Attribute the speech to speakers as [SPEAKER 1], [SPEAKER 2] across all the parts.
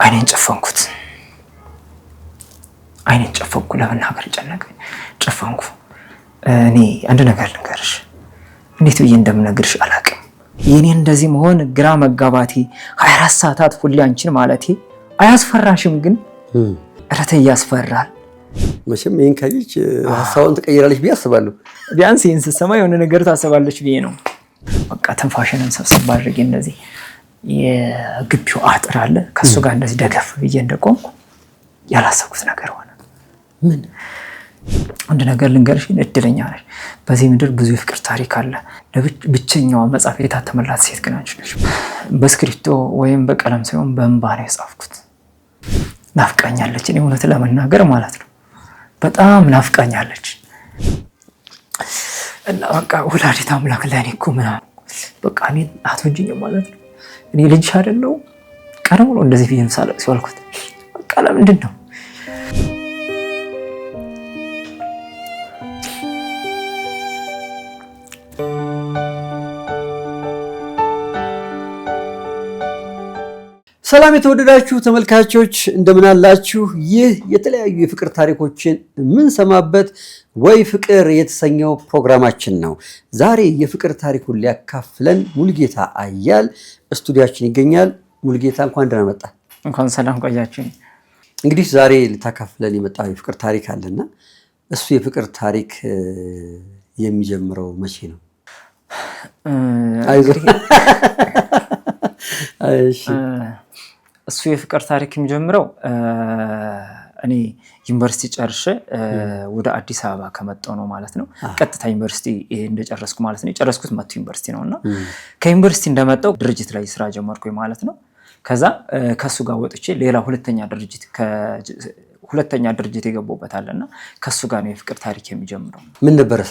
[SPEAKER 1] አይኔን ጨፈንኩ ለመናገር ጨነቀኝ ጨፈንኩ እኔ አንድ ነገር ልንገርሽ እንዴት ብዬ እንደምነግርሽ አላውቅም የኔ እንደዚህ መሆን ግራ መጋባቴ 24 ሰዓታት ሁሌ አንቺን ማለቴ አያስፈራሽም ግን እረተ ያስፈራል
[SPEAKER 2] መቼም ይሄን ካይች ሐሳቡን ተቀይራለች ቢያስባሉ
[SPEAKER 1] ቢያንስ ይሄን ሲሰማ የሆነ ነገር ታሰባለች ብዬ ነው በቃ ተንፋሽንን ሰብስባ አድርጌ እንደዚህ የግቢው አጥር አለ ከሱ ጋር እንደዚህ ደገፍ ብዬ እንደቆምኩ ያላሰብኩት ነገር ሆነ
[SPEAKER 2] ምን
[SPEAKER 1] አንድ ነገር ልንገርሽ እድለኛ ነሽ በዚህ ምድር ብዙ ፍቅር ታሪክ አለ ለብቸኛው መጽሐፍ የታተመላት ሴት ግን አንቺ ነሽ በስክሪፕቶ ወይም በቀለም ሳይሆን በእንባ ነው የጻፍኩት ናፍቃኛለች እኔ እውነት ለመናገር ማለት ነው በጣም ናፍቃኛለች እና በቃ ወላዲተ አምላክ ለኔ እኮ ምናምን በቃ እኔ አትወጂኝ ማለት ነው እኔ ልጅ አይደለው ቀረው ነው እንደዚህ ቢሆን ሳለቅ ሲወልኩት በቃ ለምንድን ነው
[SPEAKER 2] ሰላም የተወደዳችሁ ተመልካቾች እንደምን አላችሁ ይህ የተለያዩ የፍቅር ታሪኮችን ምን ሰማበት ወይ ፍቅር የተሰኘው ፕሮግራማችን ነው ዛሬ የፍቅር ታሪኩን ሊያካፍለን ሙሉጌታ አያል ስቱዲዮአችን ይገኛል ሙሉጌታ እንኳን ደህና መጣ
[SPEAKER 1] እንኳን ሰላም ቆያችሁ
[SPEAKER 2] እንግዲህ ዛሬ ልታካፍለን የመጣው የፍቅር ታሪክ አለና እሱ የፍቅር ታሪክ የሚጀምረው መቼ ነው አይዞህ እሺ
[SPEAKER 1] እሱ የፍቅር ታሪክ የሚጀምረው እኔ ዩኒቨርሲቲ ጨርሼ ወደ አዲስ አበባ ከመጣሁ ነው ማለት ነው ቀጥታ ዩኒቨርሲቲ እንደጨረስኩ ማለት ነው የጨረስኩት መቱ ዩኒቨርሲቲ ነውና ከዩኒቨርሲቲ እንደመጣሁ ድርጅት ላይ ስራ ጀመርኩኝ ማለት ነው ከዛ ከሱ ጋር ወጥቼ ሌላ ሁለተኛ ድርጅት የገባሁበት አለና ከሱ ጋር ነው የፍቅር ታሪክ የሚጀምረው
[SPEAKER 2] ምን ነበር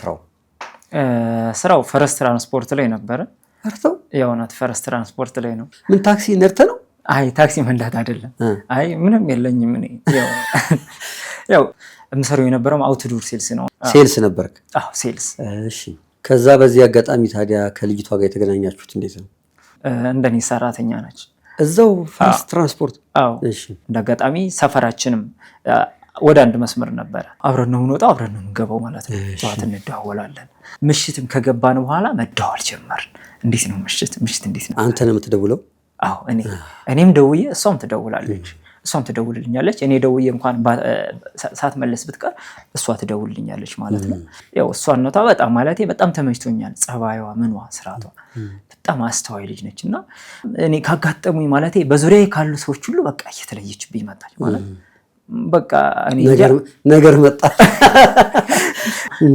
[SPEAKER 1] ስራው ፈረስ ትራንስፖርት ላይ ነበር
[SPEAKER 2] አርተው
[SPEAKER 1] የሆነት ፈረስ ትራንስፖርት ላይ ነው
[SPEAKER 2] ምን ታክሲ ነርተ ነው
[SPEAKER 1] አይ ታክሲ መንዳት አይደለም አይ ምንም የለኝም እኔ ያው ምሰራው የነበረው አውትዶር ሴልስ
[SPEAKER 2] ነበርክ
[SPEAKER 1] አዎ ሴልስ
[SPEAKER 2] እሺ ከዛ በዚህ አጋጣሚ ታዲያ ከልጅቷ ጋር የተገናኛችሁት እንዴት ነው
[SPEAKER 1] እንደኔ ሰራተኛ ነች
[SPEAKER 2] እዛው ፈረስ ትራንስፖርት
[SPEAKER 1] አዎ እሺ እንደአጋጣሚ ሰፈራችንም ወደ አንድ መስመር ነበር አብረን ነው የምንወጣው አብረን ነው የምንገባው ማለት ነው ጧት እንደዋወላለን ምሽትም ከገባን በኋላ መደዋወል ጀመርን እንዴት ነው ምሽት እንዴት ነው
[SPEAKER 2] አንተ ነው የምትደውለው
[SPEAKER 1] አዎ እኔም ደውዬ እሷም ትደውላለች እሷም ትደውልልኛለች እኔ ደውዬ እንኳን ሳትመለስ ብትቀር እሷ ትደውልልኛለች ማለት ነው ያው እሷን ነው በጣም ማለቴ በጣም ተመችቶኛል ጸባይዋ ምንዋ ስራቷ በጣም አስተዋይ ልጅ ነችና እኔ ካጋጠሙኝ ማለቴ በዙሪያዬ ካሉ ሰዎች ሁሉ በቃ እየተለየችብኝ መጣች ማለት በቃ እኔ
[SPEAKER 2] ነገር መጣ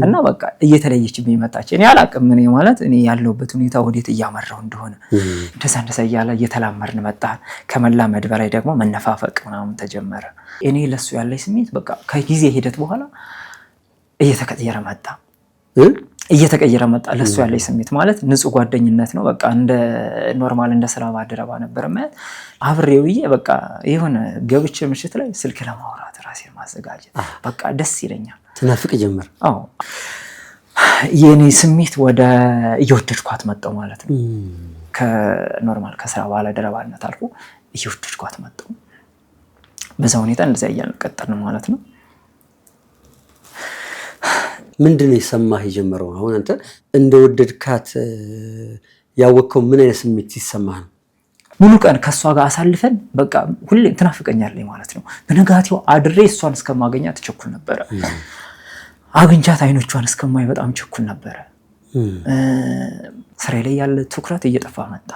[SPEAKER 1] እና በቃ እየተለየችብኝ መጣች እኔ አላቅም እኔ ማለት እኔ ያለውበት ሁኔታ ወዴት እያመራው እንደሆነ እንደዛ እያለ እየተላመርን መጣን ከመላመድ በላይ ደግሞ መነፋፈቅ ምናምን ተጀመረ እኔ ለሱ ያለኝ ስሜት በቃ ከጊዜ ሂደት በኋላ እየተቀየረ መጣ ለሱ ያለኝ ስሜት ማለት ንጹህ ጓደኝነት ነው በቃ እንደ ኖርማል እንደ ስራ ባደረባ ነበር ማለት አብሬውዬ በቃ የሆነ ገብቼ ምሽት ላይ ስልክ ለማውራት ራሴን ማዘጋጀት በቃ ደስ ይለኛል
[SPEAKER 2] ትናፍቅ ጀመር
[SPEAKER 1] አዎ የኔ ስሜት ወደ እየወደድኳት መጣው ማለት ነው ከኖርማል ከስራ ባለደረባነት አልፎ እየወደድኳት መጣው በዛ ሁኔታ እንደዛ እያልቀጠልን ማለት ነው
[SPEAKER 2] ምንድነው ይሰማህ የጀመረው አሁን አንተ እንደወደድካት ያወቀው ምን አይነት ስሜት ሲሰማህ ነው
[SPEAKER 1] ሙሉ ቀን ከሷ ጋር አሳልፈን በቃ ሁሌ ትናፍቀኛለች ማለት ነው በነጋታው አድሬ እሷን እስከማገኛት ተቸኩል ነበር አግኝቻት አይኖቿን እስከማይ በጣም ቸኩል ነበር ስራዬ ላይ ያለ ትኩረት እየጠፋ መጣ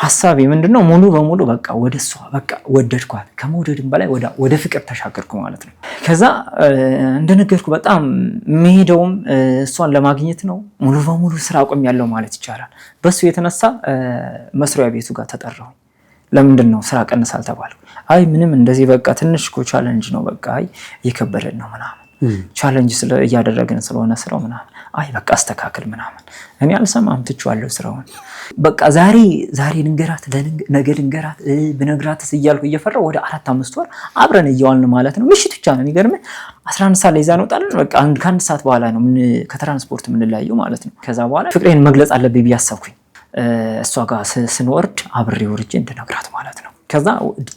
[SPEAKER 1] ሐሳቤ ምንድነው ሙሉ በሙሉ በቃ ወደሷ በቃ ወደድኳት ከመውደድም በላይ ወደ ፍቅር ተሻገርኩ ማለት ነው ከዛ እንደነገርኩ በጣም መሄደውም እሷን ለማግኘት ነው ሙሉ በሙሉ ስራ አቆም ያለው ማለት ይቻላል በሱ የተነሳ መስሪያ ቤቱ ጋር ተጠራው ለምንድነው ስራ ቀንሳል ተባልኩ አይ ምንም እንደዚህ በቃ ትንሽ ቻሌንጅ ነው በቃ አይ እየከበደን ነው ምናምን ቻሌንጅ እያደረግን ስለሆነ ስራው ምናምን አይ በቃ አስተካክል ምናምን እኔ አልሰማም ትቻለሁ ስራውን በቃ ዛሬ ልንገራት ነገ ልንገራት ብነግራትስ እያልኩ እየፈራው ወደ 4-5 ወር አብረን እየዋልን ማለት ነው ምሽት ብቻ ነው የሚገርም 11 ሰዓት ላይ ዛን ወጣለን በቃ ከአንድ ሰዓት በኋላ ነው ከትራንስፖርት የምንለያየው ማለት ነው ከዛ በኋላ ፍቅሬን መግለጽ አለብኝ ቢያሰብኩኝ እሷ ጋር ስንወርድ አብሬ ወርጄ እንደነግራት ማለት ነው ከዛ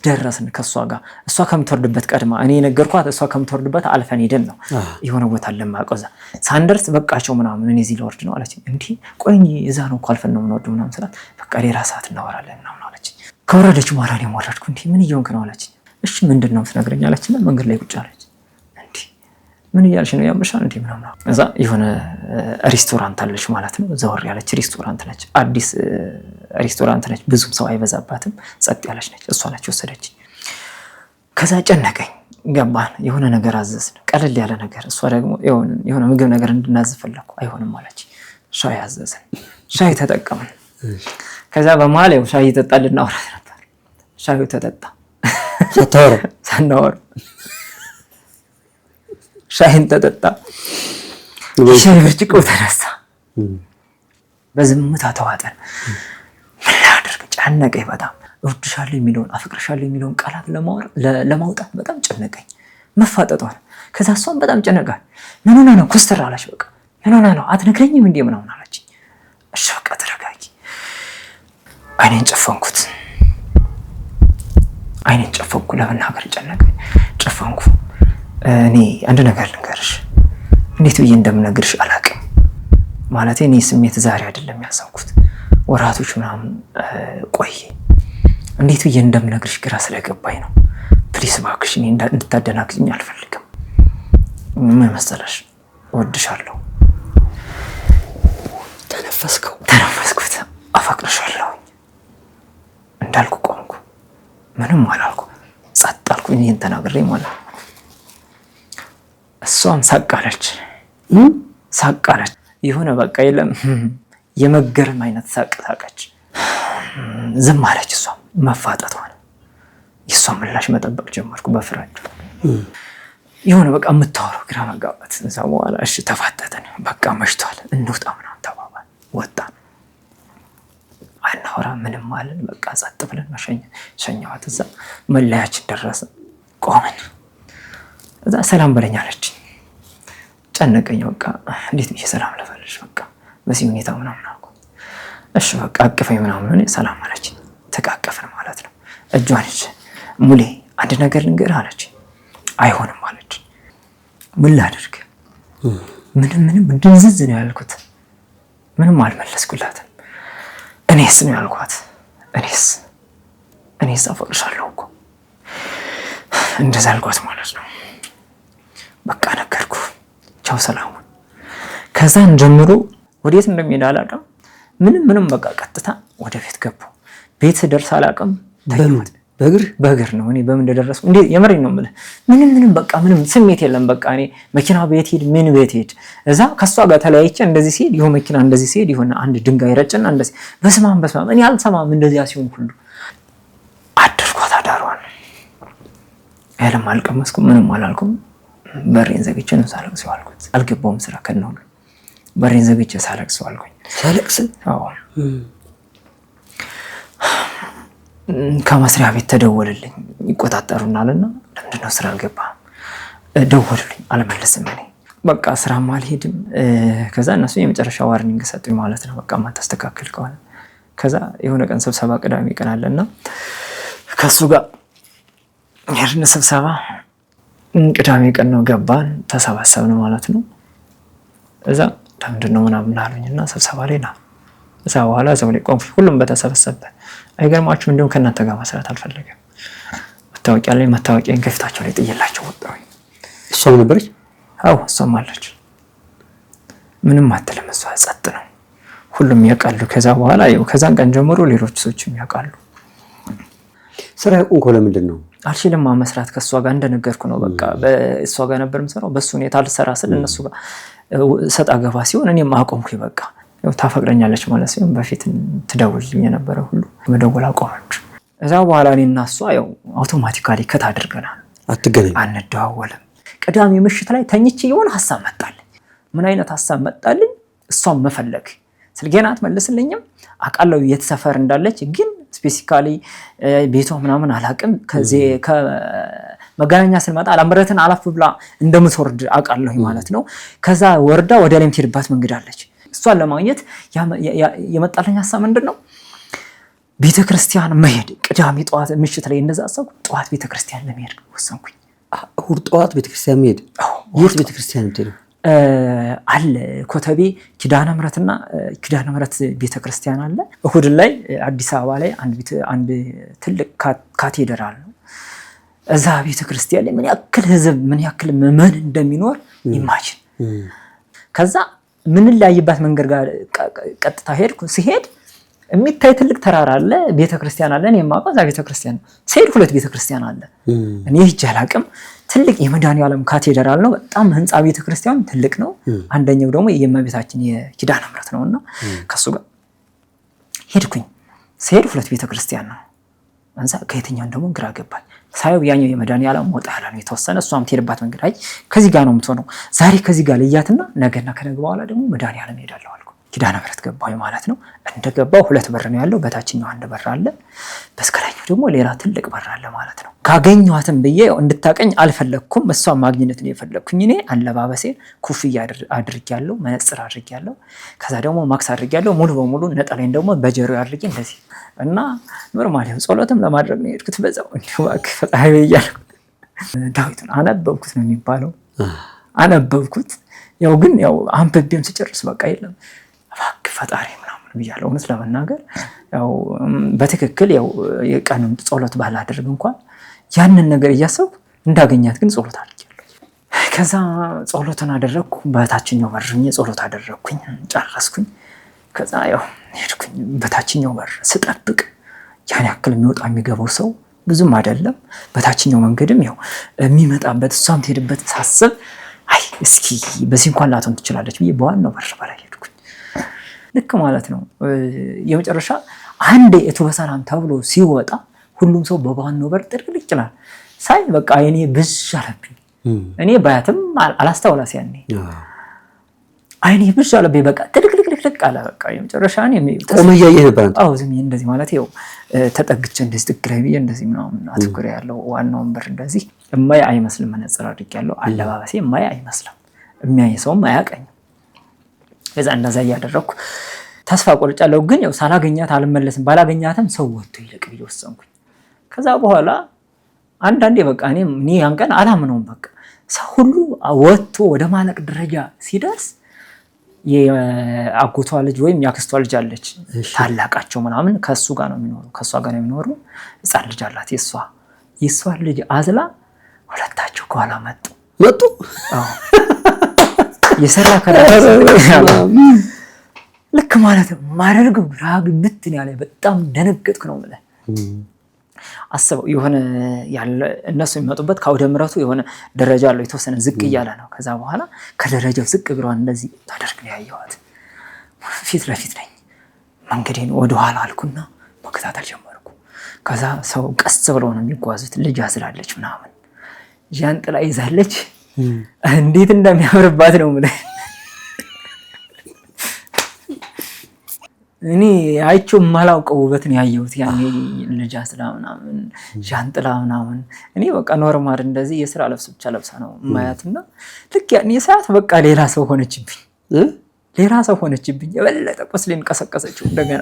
[SPEAKER 1] ደረስን ከሷ ጋር እሷ ከምትወርድበት ቀድማ እኔ ነገርኳት እሷ ከምትወርድበት አልፈን ሄደን ነው የሆነ ቦታ ለማቆዛ ሳንደርስ በቃቸው ምናምን እኔ እዚህ ልወርድ ነው አለች። እንዴ ቆይ እዛ ነው እኮ አልፈን ነው የምንወርድ ምናምን ስላት በቃ ሌላ ሰዓት እናወራለን ምናምን አለች። ከወረደች በኋላ እኔም ወረድኩ። እንዴ ምን እየሆንክ ነው አለች። እሺ ምንድን ነው ትነግረኝ አለችና መንገድ ላይ ቁጭ አለች። እንዴ ምን እያልሽ ነው ያምሻል እንዴ ምናምን። እዛ የሆነ ሬስቶራንት አለች ማለት ነው ዘወር ያለች ሬስቶራንት ነች፣ አዲስ ሬስቶራንት ነች፣ ብዙም ሰው አይበዛባትም፣ ጸጥ ያለች ነች። እሷ ነች ወሰደች። ከዛ ጨነቀኝ ገባን። የሆነ ነገር አዘዝን ቀለል ያለ ነገር። እሷ ደግሞ የሆነ ምግብ ነገር እንድናዝ ፈለኩ። አይሆንም አለች። ሻይ አዘዝን፣ ሻይ ተጠቀምን። ከዛ በመሀል ያው ሻይ እየጠጣን ልናወራ ነበር። ሻዩ ተጠጣ ሳናወራ ሻይን ተጠጣ። ሻይ ብርጭቆ ተነሳ። በዝምታ ተዋጠን። ምን ላድርግ ጨነቀኝ በጣም። እወድሻለሁ የሚለውን አፍቅርሻለሁ የሚለውን ቃላት ለማውጣት በጣም ጨነቀኝ። መፋጠጧል። ከዛ እሷም በጣም ጨነቃል። ምን ሆነ ነው ኮስተር አለች። በቃ ምን ሆነ ነው አትነግረኝም እንዴ ምናምን አለች። እሺ በቃ ተረጋጊ። አይኔን ጨፈንኩት። ለመናገር ጨነቀኝ። ጨፈንኩ። እኔ አንድ ነገር ልንገርሽ፣ እንዴት ብዬ እንደምነግርሽ አላውቅም። ማለቴ እኔ ስሜት ዛሬ አይደለም ያሰብኩት፣ ወራቶች ምናምን ቆይ። እንዴት ብዬ እንደምነግርሽ ግራ ስለገባኝ ነው። ፕሊስ እባክሽ እኔ እንድታደናግጭኝ አልፈልግም። ምን መሰለሽ፣ እወድሻለሁ። ተነፈስኩት። አፈቅርሻለሁ እንዳልኩ ቆምኩ። ምንም አላልኩ፣ ጸጥ አልኩኝ። ይሄን ተናግሬ ማለት ነው። እሷም ሳቃለች። የሆነ በቃ የለም የመገረም አይነት ሳቀች። ዝም አለች። እሷም መፋጠቷን የእሷን ምላሽ መጠበቅ ጀመርኩ በፍራቻ። የሆነ በቃ የምታወራው ግራ መጋባት። እዛ በኋላ እሺ ተፋጠጠን። በቃ መሽቷል እንውጣ ምናምን ተባባል። ወጣን። አናወራ ምንም አለን። በቃ ጸጥ ብለን ሸኘኋት። እዛ መለያችን ደረሰ። ቆመን እዛ ሰላም በለኝ አለች። ጨነቀኝ። በቃ እንዴት ብዬ ሰላም ልበልሽ በቃ በዚህ ሁኔታ ምናምን አልኩ። እሺ በቃ አቅፈኝ ምናምን ሰላም አለች። ተቃቀፍን ማለት ነው። እጇን ይዤ ሙሌ አንድ ነገር ልንገርህ አለች። አይሆንም አለች። ምን ላድርግ? ምንም ድንዝዝ ነው ያልኩት። ምንም አልመለስኩላትም። እኔስ ነው ያልኳት። እኔስ አፈቅርሻለሁ እኮ እንደዛ አልኳት ማለት ነው። በቃ ነገርኩ። ቻው ሰላሙን። ከዛን ጀምሮ ወዴት እንደሚሄድ አላውቅም። ምንም በቃ ቀጥታ ወደ ቤት ገቡ። ቤት ደርስ አላውቅም። በእግር ነው። እኔ በምን እንደደረስኩ እንዴ የመሬን ነው የምልህ። ምንም በቃ ምንም ስሜት የለም። በቃ እኔ መኪና ቤት ሄድ ምን ቤት ሄድ እዛ ከሷ ጋር ተለያይቼ እንደዚህ ሲሄድ ይሁን መኪና እንደዚህ ሲሄድ ይሁን አንድ ድንጋይ ረጭና እንደዚህ በስማም እኔ አልሰማም። እንደዚያ ሲሆን ሁሉ አደርኳት አዳሯን። ያለም አልቀመስኩም፣ ምንም አላልኩም። በሬን ዘግቼ ነው ሳለቅስ ዋልኩት። አልገባውም ስራ ከነው በሬን ዘግቼ ሳለቅስ ዋልኩኝ። አዎ ከመስሪያ ቤት ተደወለልኝ። ይቆጣጠሩናልና ለምንድነው ስራ አልገባም? ደወሉልኝ። አልመለስም። እኔ በቃ ስራም አልሄድም። ከዛ እነሱ የመጨረሻ ዋርኒንግ ሰጡኝ ማለት ነው። በቃ ማታስተካክል ከሆነ ከዛ የሆነ ቀን ስብሰባ ቅዳሜ ቀን አለና ከሱ ጋር የርን ስብሰባ ቅዳሜ ቀን ነው። ገባን፣ ተሰባሰብን ማለት ነው። እዛ ለምንድነው ምናምን አሉኝና ስብሰባ ላይ ና እዛ በኋላ እዛው ላይ ቆምኩ። ሁሉም በተሰበሰበ አይገርማችሁም? እንደውም ከእናንተ ጋር መስራት አልፈለገም። መታወቂያን ከፊታቸው ላይ ጥዬላቸው ወጣሁ።
[SPEAKER 2] እሷም ነበረች?
[SPEAKER 1] አዎ እሷም አለች። ምንም አትልም። እሷ ጸጥ ነው። ሁሉም ያውቃሉ። ከዛ በኋላ ከዛን ቀን ጀምሮ ሌሎች ሰዎችም ያውቃሉ።
[SPEAKER 2] ስራ ያቆምከው ለምንድን ነው?
[SPEAKER 1] አልችልም መስራት ከእሷ ጋር እንደነገርኩ ነው። በቃ በእሷ ጋር ነበር የምሰራው። በሱ ሁኔታ አልሰራ ስል እነሱ ጋር ሰጣ ገባ ሲሆን እኔም አቆምኩኝ። በቃ ታፈቅረኛለች ማለት ሲሆን በፊት ትደውልልኝ የነበረ ሁሉ መደወል አቆመች። እዛ በኋላ እኔና እሷ አውቶማቲካሊ ከት አድርገናል። አንደዋወልም። ቅዳሜ ምሽት ላይ ተኝቼ የሆነ ሀሳብ መጣልኝ። ምን አይነት ሀሳብ መጣልኝ? እሷም መፈለግ። ስልኬን አትመልስልኝም። አውቃለሁ የት ሰፈር እንዳለች፣ ግን ስፔሲፊካሊ ቤቷ ምናምን አላውቅም። ከዚህ ከመገናኛ ስንመጣ አላምረትን አላፍ ብላ እንደምትወርድ አውቃለሁ ማለት ነው። ከዛ ወርዳ ወደ ላይ የምትሄድባት መንገድ አለች። እሷን ለማግኘት የመጣልኝ ሀሳብ ምንድነው? ቤተክርስቲያን መሄድ ቅዳሜ ጠዋት ምሽት ላይ እንደዛ ሰው ጠዋት ቤተክርስቲያን ለመሄድ ወሰንኩኝ።
[SPEAKER 2] እሑድ ጠዋት ቤተክርስቲያን መሄድ? የት ቤተክርስቲያን የምትሄደው?
[SPEAKER 1] አለ ኮተቤ ኪዳነ ምሕረትና ኪዳነ ምሕረት ቤተክርስቲያን አለ። እሑድ ላይ አዲስ አበባ ላይ አንድ ትልቅ ካቴድራል ነው። እዛ ቤተክርስቲያን ላይ ምን ያክል ህዝብ ምን ያክል ምዕመን እንደሚኖር ኢማጂን። ከዛ ምን ላይባት መንገድ ጋር ቀጥታ ሄድኩ። ሲሄድ የሚታይ ትልቅ ተራራ አለ፣ ቤተክርስቲያን አለ። እኔ የማውቀው እዛ ቤተክርስቲያን ነው። ሲሄድ 2 ቤተክርስቲያን አለ። እኔ ሂጅ አላውቅም። ትልቅ የመድኃኔዓለም ካቴድራል ነው። በጣም ህንፃ ቤተክርስቲያን ትልቅ ነው። አንደኛው ደግሞ የእመቤታችን የኪዳነ ምሕረት ነውና ከሱ ጋር ሄድኩኝ። ሲሄድ 2 ቤተክርስቲያን ነው። አንዛ ከየትኛው ደግሞ ግራ ገባኝ። ሳይው ያኛው የመድኃኔዓለም ወጣ ያለ ነው የተወሰነ። እሷም ትሄድባት መንገድ አይ ከዚህ ጋር ነው የምትሆነው። ዛሬ ከዚህ ጋር ልያትና ነገና ከነገ በኋላ ደግሞ መድኃኔዓለም ሄዳለሁ አልኩ። ኪዳነ ምሕረት ገባሁ ማለት ነው። እንደገባው 2 በር ነው ያለው። በታችኛው 1 በር አለ፣ በስከላኛው ደግሞ ሌላ ትልቅ በር አለ ማለት ነው። ካገኘኋትም ብዬ እንድታቀኝ አልፈለኩም። እሷን ማግኘት ነው የፈለኩኝ። እኔ አለባበሴን ኩፍያ አድርጌያለሁ፣ መነጽር አድርጌያለሁ፣ ከዛ ደግሞ ማክስ አድርጌያለሁ። ሙሉ በሙሉ ነጠላዬን ደግሞ በጀሮዬ አድርጌ እንደዚህ እና ኖርማሊ ጸሎትም ለማድረግ ነው የሄድኩት። በዛው እባክህ ፈጣሪ እያልኩ ዳዊትን አነበብኩት ነው የሚባለው። አነበብኩት። ያው ግን ያው አንብቤም ስጨርስ በቃ የለም እባክህ ፈጣሪ ምናምን ብያለሁ። እውነት ለመናገር ያው በትክክል ያው የቀኑን ጸሎት ባላደርግ እንኳን ያንን ነገር እያሰብኩ እንዳገኛት ግን ጸሎት አድርጌያለሁ። ከዛ ጸሎትን አደረግኩ። በታችኛው በር ጸሎት አደረግኩኝ፣ ጨረስኩኝ። ከዛ ያው ሄድኩኝ። በታችኛው በር ስጠብቅ ያን ያክል የሚወጣ የሚገባው ሰው ብዙም አይደለም። በታችኛው መንገድም ያው የሚመጣበት እሷም ትሄድበት ሳስብ አይ እስኪ በዚህ እንኳን ላትሆን ትችላለች ብዬ በዋናው በር በላይ ሄድኩኝ። ልክ ማለት ነው የመጨረሻ አንዴ እቱ በሰላም ተብሎ ሲወጣ ሁሉም ሰው በዋናው በር ጥርቅል ይችላል። ሳይ በቃ አይኔ ብዥ አለብኝ። እኔ ባያትም አላስተውላስ ያኔ አይኔ ብዥ አለብኝ። በቃ ትልቅ አለ። በቃ የመጨረሻ እኔ
[SPEAKER 2] ቆመ እያየህ ነበር?
[SPEAKER 1] አዎ ዝም እንደዚህ ማለት ይኸው ተጠግቼ እንደዚህ ጥግ ላይ ብዬ እንደዚህ ምናምን አትኩሬ ያለው ዋናውን በር እንደዚህ እማይ አይመስልም። መነጽር አድርጌያለሁ። አለባበሴ እማይ አይመስልም። የሚያይ ሰውም አያውቀኝም። ከዛ እንደዛ እያደረኩ ተስፋ ቆርጫለሁ። ግን ያው ሳላገኛት አልመለስም። ባላገኛትም ሰው ወጥቶ ይልቅ ብዬ ወሰንኩኝ። ከዛ በኋላ አንዳንዴ በቃ እኔ ያን ቀን አላምነውም። በቃ ሰው ሁሉ ወጥቶ ወደ ማለቅ ደረጃ ሲደርስ የአጎቷ ልጅ ወይም ያክስቷ ልጅ አለች ታላቃቸው ምናምን ከሱ ጋር ነው የሚኖሩ ከሷ ጋር ነው የሚኖሩ። ህፃን ልጅ አላት። የሷ ልጅ አዝላ ሁለታቸው ከኋላ መጡ። አዎ የሰራ ከራስ ልክ ማለት ነው ማረርገው ራግ ብትን ያለ በጣም ደነገጥኩ ነው ማለት አስበው። የሆነ ያለ እነሱ የሚመጡበት ከአውደ ምሕረቱ የሆነ ደረጃ አለው የተወሰነ ዝቅ እያለ ነው። ከዛ በኋላ ከደረጃው ዝቅ ብሏን እንደዚህ ታደርግ ነው ያየኋት። ፊት ለፊት ነኝ። መንገዴን ወደ ኋላ አልኩና መከታተል ጀመርኩ። ከዛ ሰው ቀስ ብለው ነው የሚጓዙት። ልጅ አዝላለች ምናምን ጃንጥላ ይዛለች። እንዴት እንደሚያምርባት ነው ማለት እኔ አይቼው የማላውቀው ውበት ነው ያየሁት። ያኔ ልጅ አዝላ ምናምን ጃንጥላ ምናምን እኔ በቃ ኖርማል እንደዚህ የስራ ልብስ ብቻ ለብሳ ነው ማያትና ልክ ያኔ ሰዓት በቃ ሌላ ሰው ሆነችብኝ። የበለጠ ቁስሌን ቀሰቀሰችው። እንደገና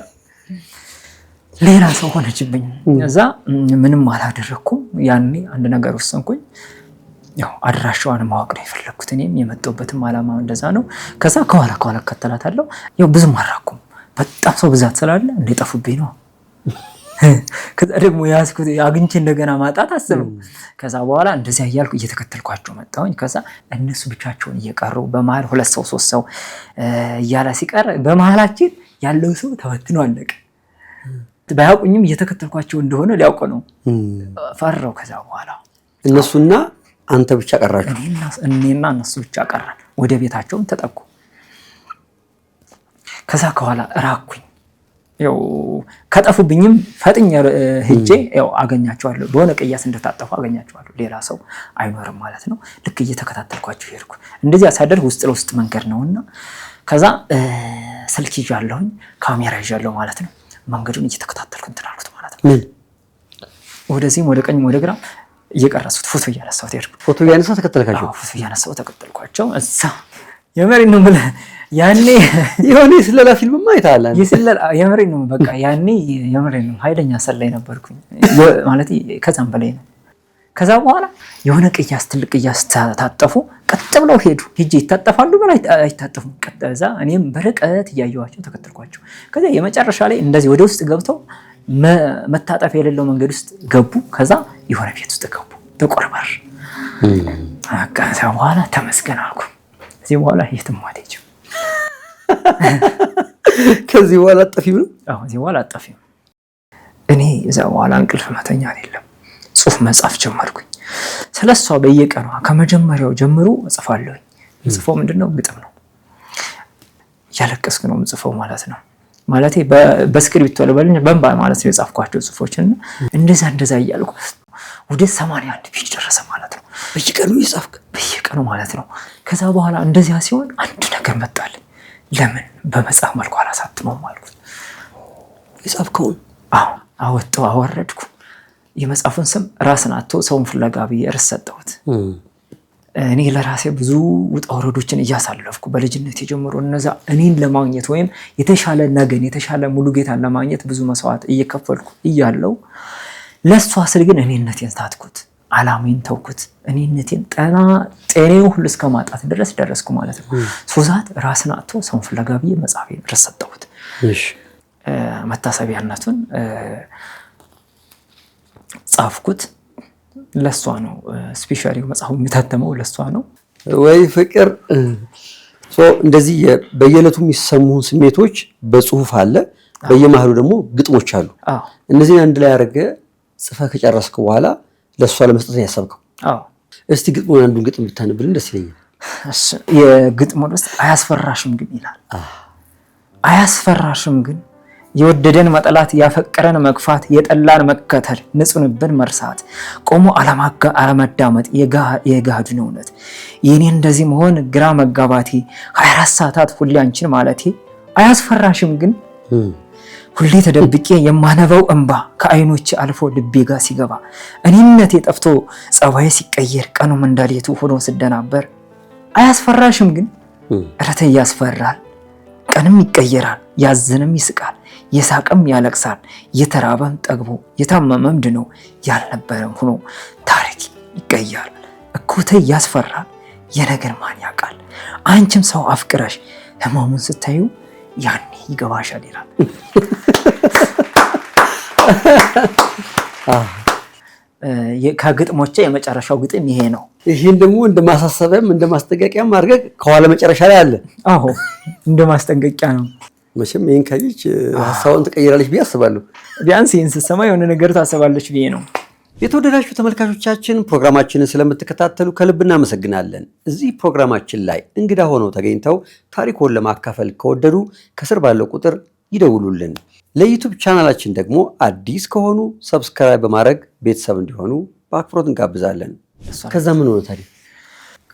[SPEAKER 1] ሌላ ሰው ሆነችብኝ። እዛ ምንም አላደረኩም። ያኔ አንድ ነገር ወሰንኩኝ። ያው አድራሻዋን ማወቅ ነው የፈለኩት። እኔም የመጣሁበትም ዓላማ እንደዛ ነው። ከዛ ከኋላ እከተላታለሁ። ያው ብዙም አራኩም። በጣም ሰው ብዛት ስላለ እንደጠፉብኝ ነው። ከዛ ደግሞ ያስኩት አግኝቼ እንደገና ማጣት አስበው። ከዛ በኋላ እንደዚህ እያልኩ እየተከተልኳቸው መጣሁኝ። ከዛ እነሱ ብቻቸውን እየቀሩ በመሃል 2 ሰው 3 ሰው እያለ ሲቀር በመሃላችን ያለው ሰው ተበትኖ አለቀ። ባያውቁኝም እየተከተልኳቸው እንደሆነ ሊያውቁ ነው። ፈራው። ከዛ በኋላ
[SPEAKER 2] እነሱና አንተ ብቻ ቀራችሁ?
[SPEAKER 1] እኔና እነሱ ብቻ ቀራን። ወደ ቤታቸውም ተጠጉ። ከዛ ከኋላ ራኩኝ። ያው ከጠፉብኝም ፈጥኝ ሄጄ ያው አገኛቸዋለሁ። በሆነ ቅያስ እንደታጠፉ አገኛቸዋለሁ። ሌላ ሰው አይኖርም ማለት ነው። ልክ እየተከታተልኳቸው ሄድኩ። እንደዚህ አሳደርኩ። ውስጥ ለውስጥ መንገድ ነውና ከዛ ስልክ ይዣለሁኝ፣ ካሜራ ይዣለሁ ማለት ነው። መንገዱን እየተከታተልኩ እንትን አልኩት ማለት ነው። ወደዚህም ወደ ቀኝም ወደ ግራም እየቀረሱት ፎቶ እያነሳሁት ሄድኩ።
[SPEAKER 2] ፎቶ እያነሳሁ ተከተልካቸው?
[SPEAKER 1] ፎቶ እያነሳሁ ተከተልኳቸው። እዛ የመሪ ነው ብለህ ያኔ
[SPEAKER 2] የሆነ የስለላ ፊልም ማይታለ
[SPEAKER 1] የምሬ ነው በቃ ያኔ የምሬ ነው ኃይለኛ ሰላይ ነበርኩኝ ማለት ከዛም በላይ ነው። ከዛ በኋላ የሆነ ቅያስ ትልቅ ቅያስ ታጠፉ ቀጥ ብለው ሄዱ። ሂጂ ይታጠፋሉ በላይ አይታጠፉም። ቀጥዛ እኔም በርቀት እያየኋቸው ተከተልኳቸው። ከዛ የመጨረሻ ላይ እንደዚህ ወደ ውስጥ ገብተው መታጠፍ የሌለው መንገድ ውስጥ ገቡ። ከዛ የሆነ ቤት ውስጥ ገቡ ጥቁር በር። ከዛ በኋላ ተመስገን አልኩ። ከዚህ በኋላ የትም አልሄድም።
[SPEAKER 2] ከዚህ በኋላ አጠፊም ነው።
[SPEAKER 1] አዎ ከዚህ በኋላ አጠፊም። እኔ እዛ በኋላ እንቅልፍ መተኛ አይደለም ጽሁፍ መጻፍ ጀመርኩኝ። ስለሷ በየቀኑ ከመጀመሪያው ጀምሮ እጽፋለሁ። ጽፎ ምንድነው ግጥም ነው። ያለቀስኩ ነው ጽፎ ማለት ነው። ማለቴ በስክሪፕት ወለበልኝ በእንባ ማለት ነው የጻፍኳቸው ጽፎችን እንደዛ እያልኩ ወደ 81 ፔጅ ደረሰ ማለት ነው።
[SPEAKER 2] በየቀኑ ይጻፍክ
[SPEAKER 1] በየቀኑ ማለት ነው። ከዛ በኋላ እንደዚያ ሲሆን አንድ ነገር መጣልኝ። ለምን በመጽሐፍ መልኩ አላሳትመውም አልኩት።
[SPEAKER 2] የጻፍከውን
[SPEAKER 1] አወጣው አወረድኩ። የመጽሐፉን ስም ራስን አጥቶ ሰውን ፍለጋ ብዬ ርዕስ ሰጠሁት። እኔ ለራሴ ብዙ ውጣ ወረዶችን እያሳለፍኩ በልጅነት የጀመሩ እነዛ እኔን ለማግኘት ወይም የተሻለ ነገን የተሻለ ሙሉ ጌታን ለማግኘት ብዙ መስዋዕት እየከፈልኩ እያለው ለሷ ስል ግን እኔነቴን ታትኩት፣ አላማዬን ተውኩት። እኔነቴን ጤናዬን ሁሉ እስከ ማጣት ድረስ ደረስኩ ማለት ነው። ሶዛት ራስን አጥቶ ሰውን ፍለጋ ብዬ መጽሐፌን ርዕስ ሰጠሁት። መታሰቢያነቱን ጻፍኩት። ለሷ ነው ስፔሻሊ መጽሐፉ የሚታተመው ለሷ ነው።
[SPEAKER 2] ወይ ፍቅር እንደዚህ በየዕለቱ የሚሰሙን ስሜቶች በጽሁፍ አለ፣ በየመሃሉ ደግሞ ግጥሞች አሉ። እነዚህን አንድ ላይ አድርገህ ጽፈህ ከጨረስክ በኋላ ለሷ ለመስጠት ነው ያሰብከው? እስቲ ግጥሙን አንዱን ግጥም ብታነብልን ደስ ይለኛል።
[SPEAKER 1] የግጥሙን ውስጥ አያስፈራሽም ግን ይላል። አያስፈራሽም ግን የወደደን መጠላት ያፈቀረን መግፋት የጠላን መከተል ንጹንብን መርሳት ቆሞ አለመዳመጥ የጋዱን እውነት የኔ እንደዚህ መሆን ግራ መጋባቴ 24 ሰዓታት ሁሌ አንቺን ማለቴ አያስፈራሽም ግን ሁሌ ተደብቄ የማነበው እንባ ከአይኖቼ አልፎ ልቤ ጋር ሲገባ እኔነቴ ጠፍቶ ጸባዬ ሲቀየር ቀኑም እንዳሌቱ ሆኖ ስደናበር አያስፈራሽም ግን እረተ ያስፈራል ቀንም ይቀየራል ያዘንም ይስቃል የሳቅም ያለቅሳል የተራበም ጠግቦ የታመመም ድኖ ያልነበረም ሆኖ ታሪክ ይቀየራል እኮተ ያስፈራል የነገር ማን ያውቃል አንቺም ሰው አፍቅረሽ ህመሙን ስታዩ ያኔ ይገባሻል ይላል። ከግጥሞቼ የመጨረሻው ግጥም ይሄ ነው።
[SPEAKER 2] ይሄን ደግሞ እንደማሳሰቢያም እንደማስጠንቀቂያም አድርገህ ከኋላ መጨረሻ ላይ አለ።
[SPEAKER 1] አዎ እንደማስጠንቀቂያ ነው።
[SPEAKER 2] መቼም ይሄን ካየች ሀሳቡን ትቀይራለች ብዬ አስባለሁ።
[SPEAKER 1] ቢያንስ ይሄን ስትሰማ የሆነ ነገር ታስባለች ብዬ ነው።
[SPEAKER 2] የተወደዳችሁ ተመልካቾቻችን ፕሮግራማችንን ስለምትከታተሉ ከልብ እናመሰግናለን። እዚህ ፕሮግራማችን ላይ እንግዳ ሆነው ተገኝተው ታሪኮን ለማካፈል ከወደዱ ከስር ባለው ቁጥር ይደውሉልን። ለዩቲዩብ ቻናላችን ደግሞ አዲስ ከሆኑ ሰብስክራይብ በማድረግ ቤተሰብ እንዲሆኑ በአክብሮት እንጋብዛለን። ከዛ ምን ሆነ ታዲያ?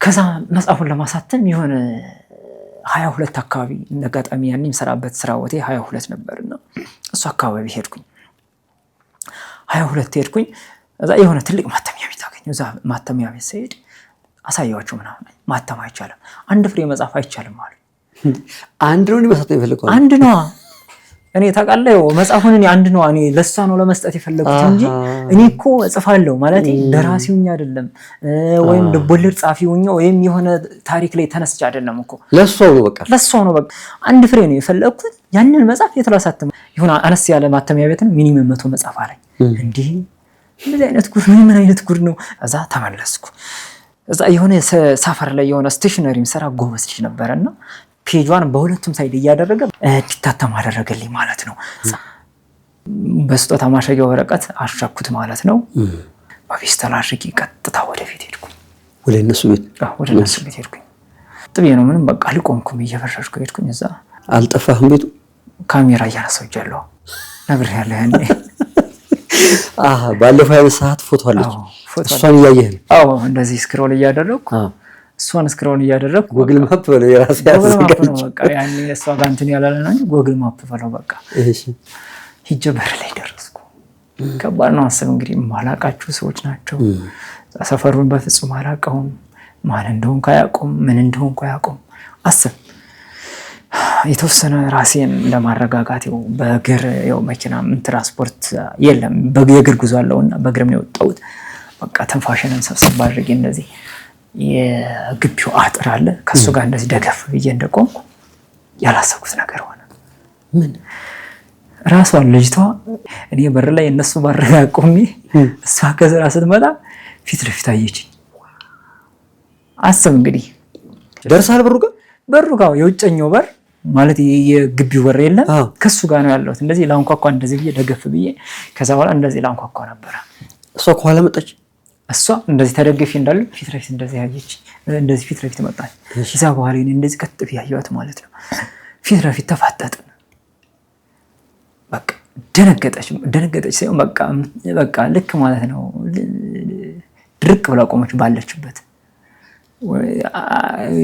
[SPEAKER 1] ከዛ መጽሐፉን ለማሳተም የሆነ 22 አካባቢ እንደጋጣሚ ያኔ የምሰራበት ስራ ቦቴ 22 ነበርና እሱ አካባቢ ሄድኩኝ። 22 ሄድኩኝ። እዛ የሆነ ትልቅ ማተሚያ ቤት አገኘሁ። እዛ ማተሚያ ቤት ስሄድ አሳየዋቸው ምናምን ማተም አይቻልም፣ አንድ ፍሬ መጻፍ አይቻልም አሉ።
[SPEAKER 2] አንድ ነው መስጠት የፈለገው?
[SPEAKER 1] አንድ ነው። እኔ ታውቃለህ መጽሐፉን እኔ አንድ ነው እኔ ለሷ ነው ለመስጠት የፈለኩት እንጂ እኔ እኮ እጽፋለሁ ማለት ደራሲውኛ አይደለም ወይም ልቦለድ ጻፊውኛ ወይም የሆነ ታሪክ ላይ ተነስቼ አይደለም እኮ
[SPEAKER 2] ለሷ ነው በቃ
[SPEAKER 1] ለሷ ነው በቃ አንድ ፍሬ ነው የፈለኩት። ያንን መጽሐፍ የተላሳተመ ይሁን አነስ ያለ ማተሚያ ቤት ነው ሚኒመም 100 መጽሐፍ አለኝ። እንዴ እንደዚህ አይነት ጉድ ምን አይነት ጉድ ነው? እዛ ተመለስኩ። እዛ የሆነ ሰፈር ላይ የሆነ ስቴሽነሪ ሰራ ጎበዝ ልጅ ነበርና ፔጇን በሁለቱም ሳይድ እያደረገ እንዲታተም አደረገልኝ ማለት ነው። በስጦታ ማሸጊያ ወረቀት አሻኩት ማለት ነው። በፌስታል አድርጌ ቀጥታ ወደ ቤት ሄድኩኝ።
[SPEAKER 2] ወደ እነሱ ቤት
[SPEAKER 1] ሄድኩኝ። ጥቤ ነው ምንም በቃ አልቆምኩም፣ እየፈረሽኩ ሄድኩኝ። እዛ
[SPEAKER 2] አልጠፋህም ቤቱ?
[SPEAKER 1] ካሜራ እያነሳሁ እጃለሁ ነግሬሃለሁ ያኔ።
[SPEAKER 2] ባለፈው ያነሳሃት ፎቶ አለች፣ እሷን እያየህ ነው?
[SPEAKER 1] አዎ እንደዚህ ስክሮል እያደረግኩ እሷን ስክሮል እያደረግኩ
[SPEAKER 2] ጎግል ማፕ በለው የራሴ
[SPEAKER 1] ያዘጋጅ በቃ ያኔ እሷ ጋር እንትን ያላለ ነው ጎግል ማፕ በለው በቃ። እሺ ሂጄ በር ላይ ደረስኩ። ከባድ ነው አስብ እንግዲህ ማላቃችሁ ሰዎች ናቸው። ሰፈሩን በፍጹም አላውቀውም። ማን እንደሆንኩ አያውቁም፣ ምን እንደሆንኩ አያውቁም። አስብ የተወሰነ ራሴን ለማረጋጋት በእግር መኪና ትራንስፖርት የለም የእግር ጉዞ አለውና በእግርም ነው የወጣሁት። በቃ ትንፋሽንን ሰብሰብ አድርጌ እንደዚህ የግቢው አጥር አለ ከሱ ጋር እንደዚህ ደገፍ ብዬ እንደቆምኩ ያላሰብኩት ነገር ሆነ።
[SPEAKER 2] ምን?
[SPEAKER 1] ራሷን ልጅቷ እኔ በር ላይ እነሱ ባረጋቁኝ እሷ ከስራ ስትመጣ ፊት ለፊት አየችኝ። አስብ እንግዲህ
[SPEAKER 2] ደርሳል
[SPEAKER 1] በሩ ጋር የውጨኛው በር ማለት የግቢው በር የለም ከሱ ጋር ነው ያለሁት። እንደዚህ ላንኳኳ እንደዚህ ብዬ ደገፍ ብዬ ከዛ በኋላ እንደዚህ ላንኳኳ ነበር።
[SPEAKER 2] እሷ ከኋላ መጣች።
[SPEAKER 1] እሷ እንደዚህ ተደግፌ እንዳለ ፊት ለፊት እንደዚህ ያየች እንደዚህ ፊት ለፊት መጣች። እዛ በኋላ እኔ እንደዚህ ቀጥ ብዬ አየኋት ማለት ነው። ፊት ለፊት ተፋጠጥን። በቃ ደነገጠች ሳይሆን በቃ ልክ ማለት ነው ድርቅ ብላ ቆመች ባለችበት።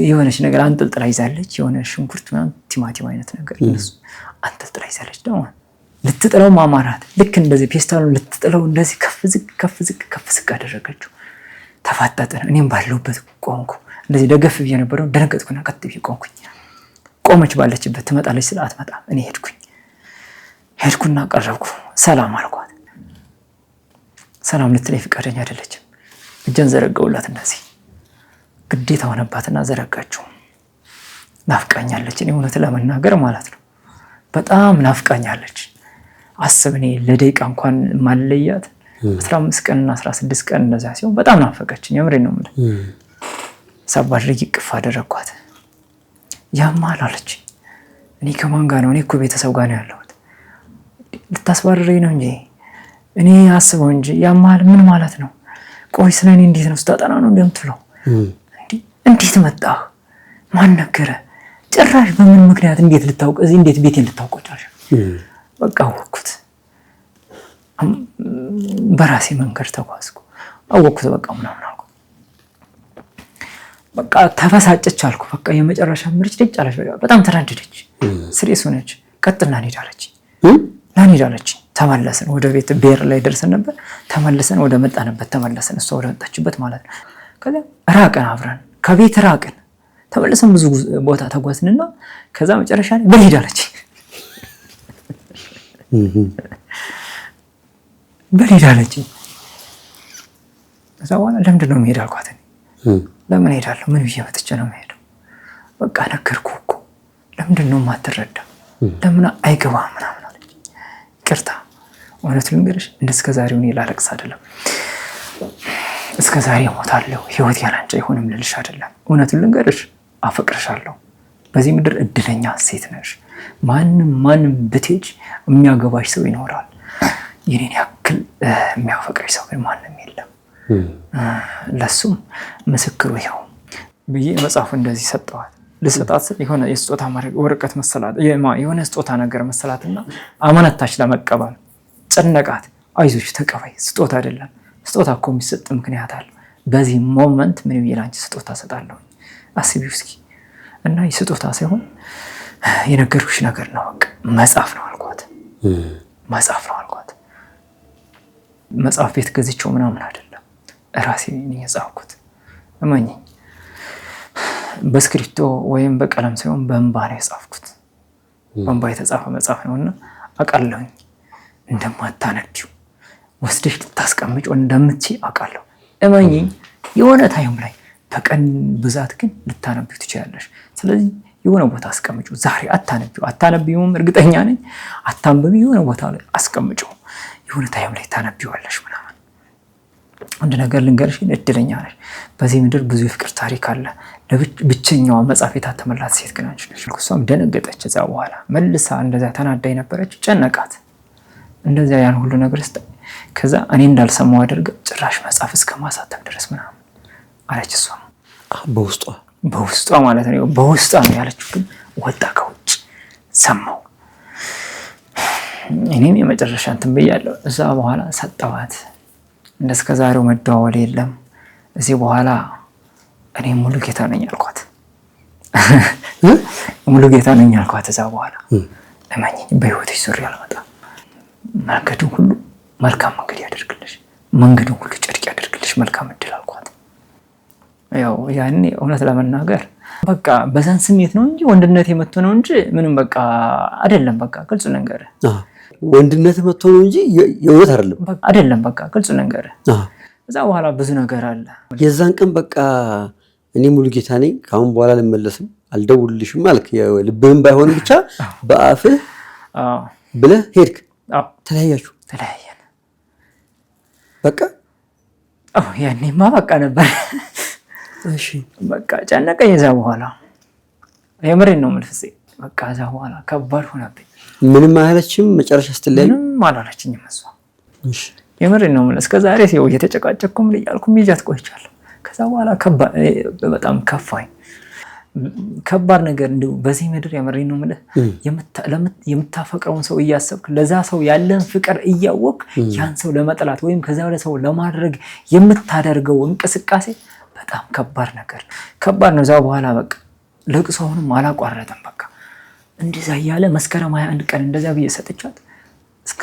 [SPEAKER 1] የሆነች ነገር አንጠልጥላ ይዛለች። የሆነ ሽንኩርት ምናምን ቲማቲም አይነት ነገር እሱ አንጠልጥላ ይዛለች። ደግሞ ልትጥለው ማማራት ልክ እንደዚህ ፔስታሉን ልትጥለው እንደዚህ ከፍ ዝቅ አደረገችው። ተፋጠጥን። እኔም ባለሁበት ቆምኩ። እንደዚህ ደገፍ ብዬ ነበረው። ደነገጥኩና ቀጥ ብዬ ቆምኩኝ። ቆመች ባለችበት ትመጣለች ስለ አትመጣም። እኔ ሄድኩና ቀረብኩ። ሰላም አልኳት። ሰላም ልትለኝ ፈቃደኛ አይደለችም። እጄን ዘረጋሁላት እንደዚህ ግዴታ ሆነባትና ዘረጋችው። ናፍቃኛለች። እኔ እውነት ለመናገር ማለት ነው በጣም ናፍቃኛለች። አስብ እኔ ለደቂቃ እንኳን ማለያት 15 ቀንና 16 ቀን እንደዛ ሲሆን በጣም ናፈቀችኝ። የምሬን ነው የምልህ። ሰባድሪ ይቅፍ አደረኳት። ያማል አለች። እኔ ከማን ጋር ነው? እኔ እኮ ቤተሰብ ጋር ነው ያለሁት። ልታስባርረኝ ነው እንጂ እኔ አስበው እንጂ ያማል ምን ማለት ነው? ቆይ ስለኔ እንዴት ነው ስታጠና ነው እንደምትለው? እንዴት መጣህ? ማን ነገረ? ጭራሽ በምን ምክንያት እንዴት ልታውቅ እዚህ እንዴት ቤቴን ልታውቀው ቻልሽ? በቃ አወኩት። በራሴ መንገድ ተጓዝኩ። አወኩት በቃ ምናምን አልኩ። በቃ ተፈሳጨች አልኩ። በቃ የመጨረሻ ምርጭ ልጅ አለች። በጣም ተናደደች። ስሬስ ሆነች። ቀጥልና እንሄዳለች። ተመለስን። ወደ ቤት ቤር ላይ ደርሰን ነበር። ተመለስን። ወደ መጣንበት ተመለስን። እሷ ወደ መጣችበት ማለት ነው። ከዛ ራቅን፣ አብረን ከቤት ራቅን። ተመለስን። ብዙ ቦታ ተጓዝንና ከዛ መጨረሻ ላይ በልሄዳለች። ከዛ በኋላ ለምንድን ነው የምሄድ አልኳት። ለምን ሄዳለሁ? ምን ብዬ መጥቼ ነው የምሄደው? በቃ ነገርኩህ እኮ ለምንድን ነው የማትረዳ? ለምን አይገባም ምናምን አለች። ይቅርታ እውነቱን ልንገርሽ፣ እስከ ዛሬው እኔ ላለቅስ አይደለም፣ እስከ ዛሬ እሞታለሁ ህይወት ያላንቺ አይሆንም ልልሽ አይደለም። እውነቱን ልንገርሽ፣ አፈቅርሻለሁ። በዚህ ምድር እድለኛ ሴት ነሽ። ማንም ብትሄጂ የሚያገባሽ ሰው ይኖራል። የኔን ያክል የሚያፈቅርሽ ሰው ግን ማንም የለም። ለሱም ምስክሩ ይኸው ብዬ መጽሐፉ እንደዚህ ሰጠዋት። ልሰጣት ስል የሆነ የስጦታ ወረቀት መሰላት የሆነ ስጦታ ነገር መሰላትና አመነታች ለመቀበል። ጨነቃት። አይዞሽ ተቀበይ፣ ስጦታ አይደለም። ስጦታ እኮ የሚሰጥ ምክንያት አለ። በዚህ ሞመንት ምን ብዬ ላንቺ ስጦታ ሰጣለሁ? አስቢው እስኪ። እና የስጦታ ሳይሆን የነገርኩሽ ነገር ነው። በቃ መጽሐፍ ነው አልኳት። መጽሐፍ ቤት ገዝቼው ምናምን አይደለም፣ ራሴ ነኝ የጻፍኩት። እመኚኝ፣ በስክሪፕቶ ወይም በቀለም ሳይሆን በእንባ ነው የጻፍኩት። በእንባ የተጻፈ መጽሐፍ ነውና አውቃለሁኝ እንደማታነቢው ወስደሽ ልታስቀምጪው እንደምትችይ አውቃለሁ። እመኚኝ፣ የሆነ ታይም ላይ በቀን ብዛት ግን ልታነቢው ትችላለሽ። ስለዚህ የሆነ ቦታ አስቀምጪው። ዛሬ አታነቢውም እርግጠኛ ነኝ። አታንብቢ፣ የሆነ ቦታ ላይ አስቀምጪው። የሆነ ታይም ላይ ታነቢዋለሽ ምናምን። አንድ ነገር ልንገርሽ፣ እድለኛ ነሽ። በዚህ ምድር ብዙ የፍቅር ታሪክ አለ። ለብቸኛዋ መጽሐፍ የታተመላት ሴት ግን አንቺ ነሽ። እሷም ደነገጠች። እዛ በኋላ መልሳ እንደዛ ተናዳ የነበረች ጨነቃት። እንደዛ ያን ሁሉ ነገር ከዛ እኔ እንዳልሰማው አድርገ ጭራሽ መጽሐፍ እስከ ማሳተም ድረስ ምናምን አለች። እሷም በውስጧ ማለት ነው። በውስጧ ነው ያለችው፣ ግን ወጣ ከውጭ ሰማው። እኔም የመጨረሻ እንትን ብያለሁ። እዛ በኋላ ሰጠዋት። እንደስከ ዛሬው መደዋወል የለም። እዚህ በኋላ እኔ ሙሉ ጌታ ነኝ አልኳት። እዛ በኋላ እመኚኝ፣ በህይወትሽ ዙሪ አልመጣም። መንገዱን ሁሉ መልካም መንገድ ያደርግልሽ፣ መንገዱን ሁሉ ጨርቅ ያደርግልሽ፣ መልካም እድል አልኳት። ያው ያኔ እውነት ለመናገር በቃ በዛን ስሜት ነው እንጂ ወንድነት የመጥቶ ነው እንጂ ምንም በቃ አይደለም። በቃ ግልጽ ነገር
[SPEAKER 2] ወንድነት መጥቶ ነው እንጂ የእውነት
[SPEAKER 1] አይደለም። በቃ ግልጽ ነገር እዛ በኋላ ብዙ ነገር አለ።
[SPEAKER 2] የዛን ቀን በቃ እኔ ሙሉጌታ ነኝ ካሁን በኋላ ልመለስም አልደውልልሽም አልክ። ልብህም ባይሆን ብቻ በአፍህ ብለህ ሄድክ። ተለያያችሁ?
[SPEAKER 1] ተለያየን
[SPEAKER 2] በቃ።
[SPEAKER 1] ያኔማ በቃ ነበር።
[SPEAKER 2] እሺ በቃ
[SPEAKER 1] ጨነቀኝ። እዛ በኋላ የምሬን ነው የምልህ በቃ እዛ በኋላ ከባድ ሆነብኝ።
[SPEAKER 2] ምንም አላለችም? መጨረሻ ስትለያዩ
[SPEAKER 1] ምንም አላለችኝም እሷ። እሺ የምሬን ነው የምልህ እስከ ዛሬ ሲው እየተጨቃጨቅኩም እያልኩም ይዣት ቆይቻለሁ። ከዛ በኋላ በጣም ከፋኝ። ከባድ ነገር እንደው በዚህ ምድር የምሬን ነው የምልህ የምታፈቅረውን ሰው እያሰብክ ለዛ ሰው ያለን ፍቅር እያወቅ ያን ሰው ለመጥላት ወይም ከዛ ወደ ሰው ለማድረግ የምታደርገው እንቅስቃሴ በጣም ከባድ ነው። እዛ በኋላ በቃ ለቅሶ አሁንም አላቋረጠም። በቃ እንደዛ እያለ መስከረም 21 ቀን እንደዛ ብዬ ሰጥቻት እስከ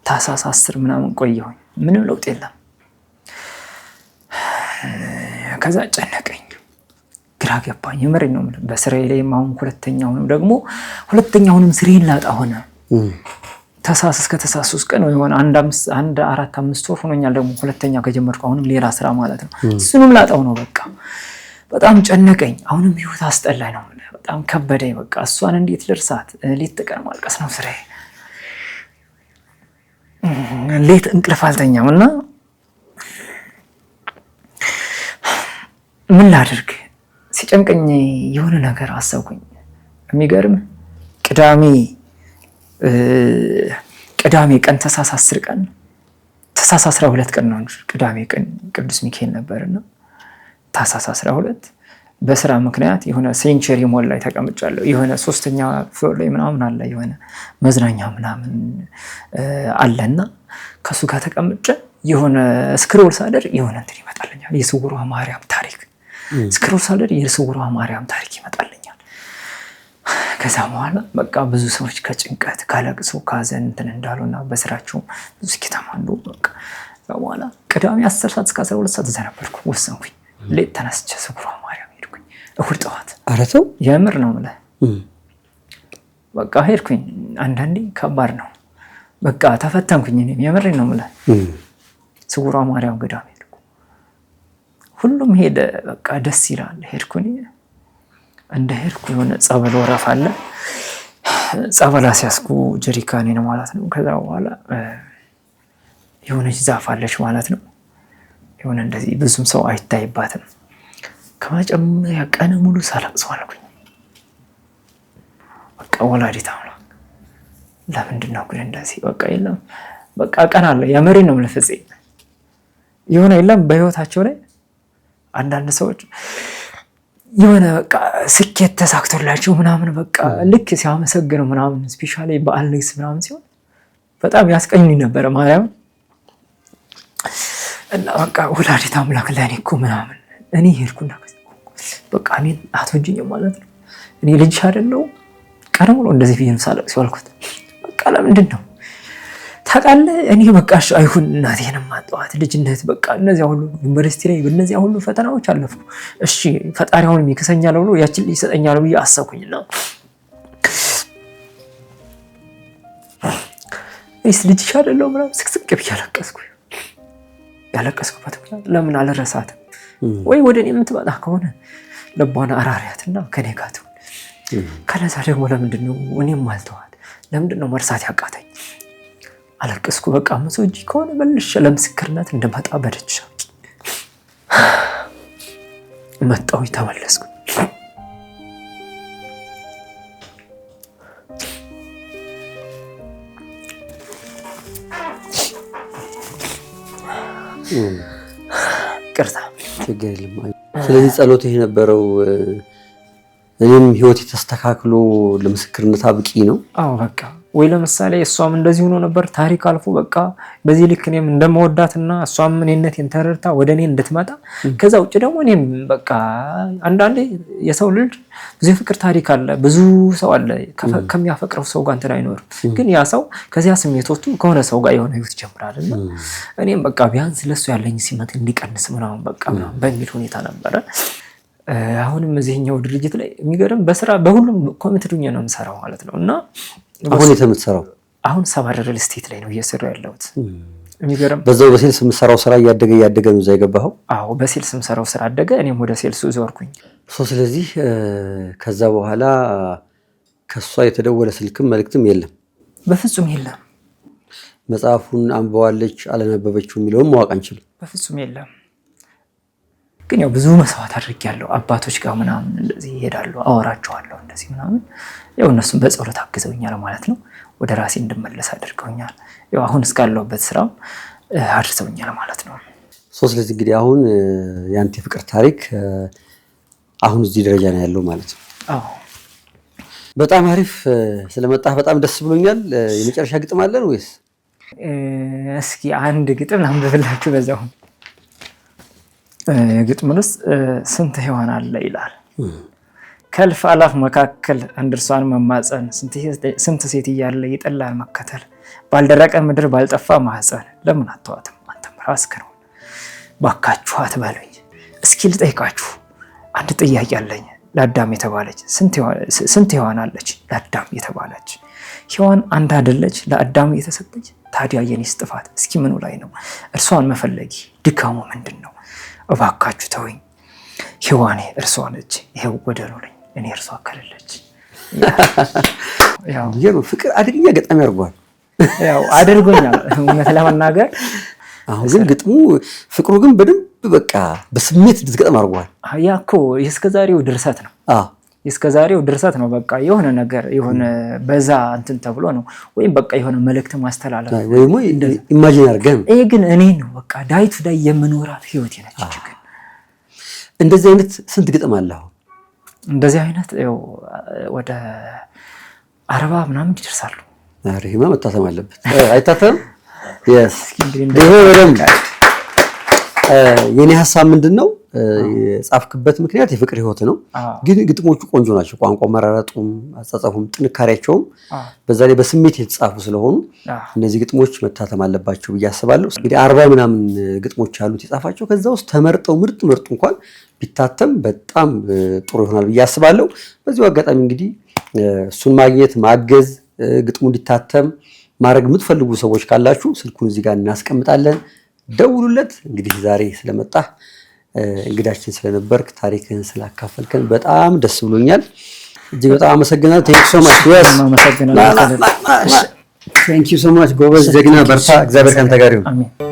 [SPEAKER 1] ታህሳስ 10 ምናምን ቆየሁኝ። ምንም ለውጥ የለም። ከዛ ጨነቀኝ፣ ግራ ገባኝ። የምሬን ነው የምልህ በስራዬ ላይ አሁን ሁለተኛውንም ስሬን ላጣ ሆነ። ታህሳስ እስከ ታህሳስ 3 ቀን ወይ ሆነ 4-5 ወር ሆኖኛል። ደግሞ ሁለተኛ ከጀመርኩ አሁንም ሌላ ስራ ማለት ነው። እሱንም ላጣው ነው። በቃ በጣም ጨነቀኝ። አሁንም ህይወት አስጠላኝ ነው የምልህ። በጣም ከበደኝ። በቃ እሷን እንዴት ልርሳት? ሌት ቀን ማልቀስ ነው ስራዬ። ሌት እንቅልፍ አልተኛም እና ምን ላድርግ ሲጨንቀኝ የሆነ ነገር አሰብኩኝ። የሚገርም ቅዳሜ ቀን ታህሳስ 10 ቀን ታህሳስ 12 ቀን ነው እንጂ ቅዳሜ ቀን ቅዱስ ሚካኤል ነበርና ታህሳስ 12 በስራ ምክንያት የሆነ ሴንቸሪ ሞል ላይ ተቀምጫለሁ። የሆነ 3ኛ ፍሎር ላይ ምናምን አለ የሆነ መዝናኛ ምናምን አለና ከሱ ጋር ተቀምጬ የሆነ ስክሮል ሳደር የሆነ እንትን ይመጣልኛል። የስውሯ ማርያም ታሪክ ስክሮል ሳደር የስውሯ ማርያም ታሪክ ይመጣልኛል። ከዛ በኋላ በቃ ብዙ ሰዎች ከጭንቀት ካለቅሶ ካዘን እንትን እንዳሉና በስራቸው ብዙ ስኬታማ እንደሆኑ በቃ በኋላ ቅዳሜ 10 ሰዓት እስከ 12 ሰዓት እዛ ነበርኩ። ወሰንኩኝ። ሌት ተነስቼ ስውሯ ማርያም ሄድኩኝ። እሑድ ጠዋት
[SPEAKER 2] አረተው
[SPEAKER 1] የምር ነው የምልህ በቃ ሄድኩኝ። አንዳንዴ ከባድ ነው። በቃ ተፈተንኩኝ። እኔም የምሬን ነው የምልህ ስውሯ ማርያም ገዳም ሄድኩ። ሁሉም ሄደ። በቃ ደስ ይላል። ሄድኩኝ። እንደ ሄድኩ የሆነ ጸበል ወረፋ አለ። ጸበል አስያዝኩ ጀሪካኔን ማለት ነው። ከዛ በኋላ የሆነች ዛፍ አለች ማለት ነው። የሆነ እንደዚህ ብዙም ሰው አይታይባትም። ከመጀመሪያ ቀን ሙሉ ሳለቅስ ዋልኩኝ። በቃ ወላዲተ አምላክ ለምንድን ነው ግን እንደዚህ? በቃ የለም በቃ ቀን አለ። የምሬን ነው የምልህ ፍፄ የሆነ የለም በህይወታቸው ላይ አንዳንድ ሰዎች የሆነ በቃ ስኬት ተሳክቶላቸው ምናምን በቃ ልክ ሲያመሰግነው ምናምን ስፔሻሊ በዓል ንግስ ምናምን ሲሆን በጣም ያስቀኙኝ ነበረ ማርያም እና በቃ ወላዲተ አምላክ ለኔ እኮ ምናምን እኔ ሄድኩና በቃ እኔ አትወጂኝም ማለት ነው። እኔ ልጅ አይደለሁ ቀን ሙሉ እንደዚህ ቢሆን ሳለቅስ ዋልኩት። በቃ ለምንድን ነው ታውቃለህ? እኔ በቃ እሺ አይሁን እናቴንም ማጣዋት ልጅነት በቃ እነዚያ ሁሉ ዩኒቨርሲቲ ላይ በእነዚያ ሁሉ ፈተናዎች አለፍኩ። እሺ ፈጣሪ አሁንም ይከሰኛል ብሎ ያችን ልጅ ይሰጠኛል ብዬ አሰብኩኝና እስ ልጅ አይደለሁ ምናምን ስቅስቅ ብዬ አለቀስኩ። ያለቀስኩበት ምክንያት ለምን አልረሳትም ወይ ወደ እኔ የምትመጣ ከሆነ ልቧን አራሪያትና ከኔ ጋር ትሁን፣ ከለዛ ደግሞ ለምንድን ነው እኔም አልተዋት? ለምንድን ነው መርሳት ያቃተኝ? አለቀስኩ። በቃ መስጂ ከሆነ መልሼ ለምስክርነት እንደመጣ በደጅ መጣሁ። ተመለስኩ። ቅርታ
[SPEAKER 2] ችግር የለም። ስለዚህ ጸሎት የነበረው እኔም ህይወት ተስተካክሎ ለምስክርነት አብቂ ነው።
[SPEAKER 1] አዎ በቃ ወይ ለምሳሌ እሷም እንደዚህ ሆኖ ነበር ታሪክ አልፎ በቃ በዚህ ልክ እኔም እንደመወዳትና እሷም እኔነቴን ተረድታ ወደ እኔ እንድትመጣ ከዛ ውጭ ደግሞ እኔም በቃ አንዳንዴ የሰው ልጅ ብዙ የፍቅር ታሪክ አለ፣ ብዙ ሰው አለ ከሚያፈቅረው ሰው ጋር እንትን አይኖርም። ግን ያ ሰው ከዚያ ስሜቶቹ ከሆነ ሰው ጋር የሆነ ህይወት ይጀምራልና እኔም በቃ ቢያንስ ለሱ ያለኝ ስሜት እንዲቀንስ ምናምን በቃ በሚል ሁኔታ ነበረ። አሁንም እዚህኛው ድርጅት ላይ የሚገርም በስራ በሁሉም ኮሚትድ ሆኜ ነው የምሰራው ማለት ነው። እና
[SPEAKER 2] አሁን የምትሰራው
[SPEAKER 1] አሁን ሰባር ሪል ስቴት ላይ ነው እየሰራሁ ያለሁት። የሚገርም
[SPEAKER 2] በዛው በሴልስ የምትሰራው ስራ እያደገ ነው እዛ የገባኸው?
[SPEAKER 1] አዎ በሴልስ የምሰራው ስራ አደገ፣ እኔም ወደ ሴልሱ ዞርኩኝ።
[SPEAKER 2] ስለዚህ ከዛ በኋላ ከሷ የተደወለ ስልክም መልእክትም የለም?
[SPEAKER 1] በፍጹም የለም።
[SPEAKER 2] መጽሐፉን አንብባለች አላነበበችው የሚለውን ማወቅ አንችልም?
[SPEAKER 1] በፍጹም የለም። ግን ያው ብዙ መስዋዕት አድርጌያለሁ። አባቶች ጋር ምናምን እንደዚህ ይሄዳሉ፣ አወራቸዋለሁ እንደዚህ ምናምን። ያው እነሱም በጸሎት አግዘውኛል ማለት ነው። ወደ ራሴ እንድመለስ አድርገውኛል። ያው አሁን እስካለሁበት ስራም አድርሰውኛል ማለት ነው።
[SPEAKER 2] ስለዚህ እንግዲህ አሁን ያንተ የፍቅር ታሪክ አሁን እዚህ ደረጃ ነው ያለው ማለት ነው።
[SPEAKER 1] አዎ
[SPEAKER 2] በጣም አሪፍ። ስለመጣህ በጣም ደስ ብሎኛል። የመጨረሻ ግጥም አለን ወይስ?
[SPEAKER 1] እስኪ አንድ ግጥም ላንብብላችሁ በዛው። ግጥሙን ውስጥ ስንት ሔዋን አለ ይላል። ከእልፍ አላፍ መካከል አንድ እርሷን መማፀን፣ ስንት ሴት እያለ ይጠላል መከተል፣ ባልደረቀ ምድር ባልጠፋ ማህፀን፣ ለምን አተዋትም አንተም ራስህ ነው። ባካችሁ አትበሉኝ እስኪ ልጠይቃችሁ አንድ ጥያቄ አለኝ። ለአዳም የተባለች ስንት ሔዋን አለች? ለአዳም የተባለች ሔዋን አንድ አይደለች ለአዳም የተሰጠች? ታዲያ የኔስ ጥፋት እስኪ ምኑ ላይ ነው? እርሷን መፈለጊ ድካሙ ምንድን ነው? እባካችሁ ተወኝ ሔዋኔ እርሷ ነች፣ ይሄው ወደሉ ነኝ እኔ እርሷ አከለለች።
[SPEAKER 2] ያው ፍቅር አደገኛ ገጣሚ አድርጓል።
[SPEAKER 1] ያው አድርጎኛል እውነት ለመናገር።
[SPEAKER 2] አሁን ግን ግጥሙ ፍቅሩ ግን በደንብ በቃ በስሜት እንድትገጥም አድርጓል።
[SPEAKER 1] ያ እኮ የእስከዛሬው ድርሰት ነው። የእስከዛሬው ድርሰት ነው። በቃ የሆነ ነገር የሆነ በዛ እንትን ተብሎ ነው ወይም በቃ የሆነ መልእክት ማስተላለፍ
[SPEAKER 2] ወይም ኢማጂን አድርገን።
[SPEAKER 1] ይሄ ግን እኔ ነው በቃ ዳይቱ ላይ የምኖራት ህይወቴ ነች። ግን
[SPEAKER 2] እንደዚህ አይነት ስንት ግጥም አለ? አሁን
[SPEAKER 1] እንደዚህ አይነት ያው ወደ 40 ምናምን ይደርሳሉ።
[SPEAKER 2] ይሄማ መታተም አለበት። አይታተም? yes የኔ ሀሳብ ምንድነው? የጻፍክበት ምክንያት የፍቅር ህይወት ነው። ግን ግጥሞቹ ቆንጆ ናቸው። ቋንቋ መራረጡም አጻጻፉም ጥንካሬያቸውም በዛ ላይ በስሜት የተጻፉ ስለሆኑ እነዚህ ግጥሞች መታተም አለባቸው ብዬ አስባለሁ። እንግዲህ 40 ምናምን ግጥሞች አሉት የጻፋቸው። ከዛ ውስጥ ተመርጠው ምርጥ እንኳን ቢታተም በጣም ጥሩ ይሆናል ብዬ አስባለሁ። በዚሁ አጋጣሚ እንግዲህ እሱን ማግኘት ማገዝ፣ ግጥሙ እንዲታተም ማድረግ የምትፈልጉ ሰዎች ካላችሁ ስልኩን እዚህ ጋር እናስቀምጣለን፣ ደውሉለት። እንግዲህ ዛሬ ስለመጣህ እንግዳችን ስለነበርክ ታሪክህን ስላካፈልከን በጣም ደስ ብሎኛል። እጅግ በጣም አመሰግናለሁ። ቴንክ ዩ ሶ ማች ጎበዝ፣ ጀግና፣ በርታ። እግዚአብሔር ካንተ ጋር ይሁን።